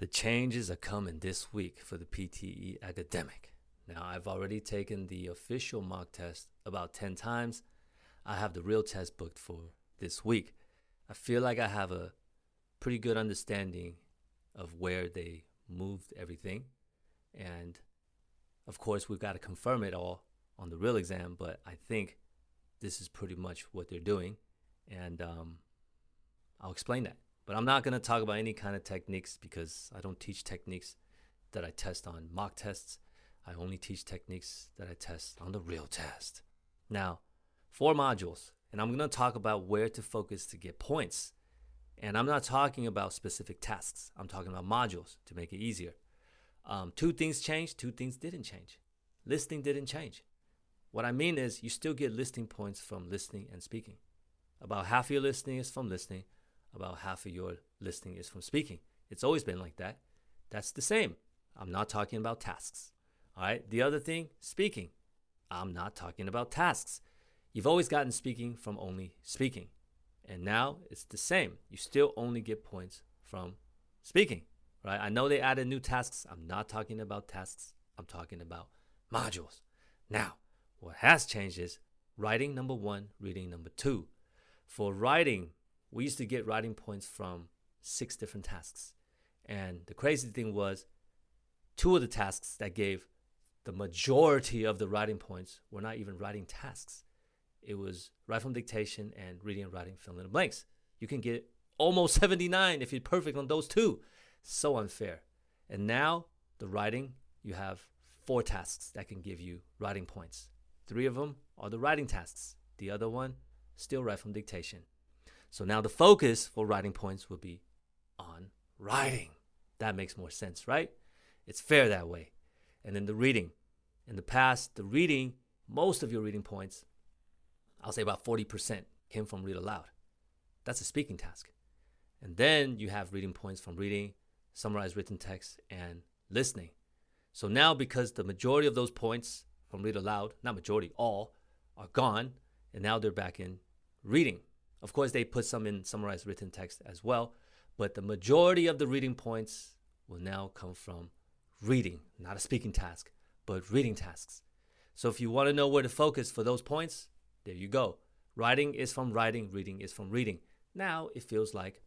The changes are coming this week for the PTE academic. Now, I've already taken the official mock test about 10 times. I have the real test booked for this week. I feel like I have a pretty good understanding of where they moved everything. And of course, we've got to confirm it all on the real exam, but I think this is pretty much what they're doing. And I'll explain that. But I'm not going to talk about any kind of techniques because I don't teach techniques that I test on mock tests. I only teach techniques that I test on the real test. Now, 4 modules, and I'm going to talk about where to focus to get points. And I'm not talking about specific tasks. I'm talking about modules to make it easier. 2 things changed, 2 things didn't change. Listening didn't change. What I mean is you still get listening points from listening and speaking. About half of your listening is from listening. About half of your listening is from speaking. It's always been like that. That's the same. I'm not talking about tasks. All right. The other thing, speaking. I'm not talking about tasks. You've always gotten speaking from only speaking. And now it's the same. You still only get points from speaking. Right? I know they added new tasks. I'm not talking about tasks. I'm talking about modules. Now, what has changed is writing number 1, reading number 2. For writing, we used to get writing points from 6 different tasks. And the crazy thing was 2 of the tasks that gave the majority of the writing points were not even writing tasks. It was write from dictation and reading and writing fill in the blanks. You can get almost 79 if you're perfect on those 2. So unfair. And now the writing, you have 4 tasks that can give you writing points. 3 of them are the writing tasks. The other one, still write from dictation. So now the focus for writing points will be on writing. That makes more sense, right? It's fair that way. And then the reading. In the past, the reading, most of your reading points, I'll say about 40% came from read aloud. That's a speaking task. And then you have reading points from reading, summarized written text, and listening. So now because the majority of those points from read aloud, not majority, all, are gone, and now they're back in reading. Of course, they put some in summarized written text as well, but the majority of the reading points will now come from reading, not a speaking task, but reading tasks. So if you want to know where to focus for those points, there you go. Writing is from writing, reading is from reading. Now it feels like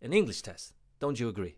an English test. Don't you agree?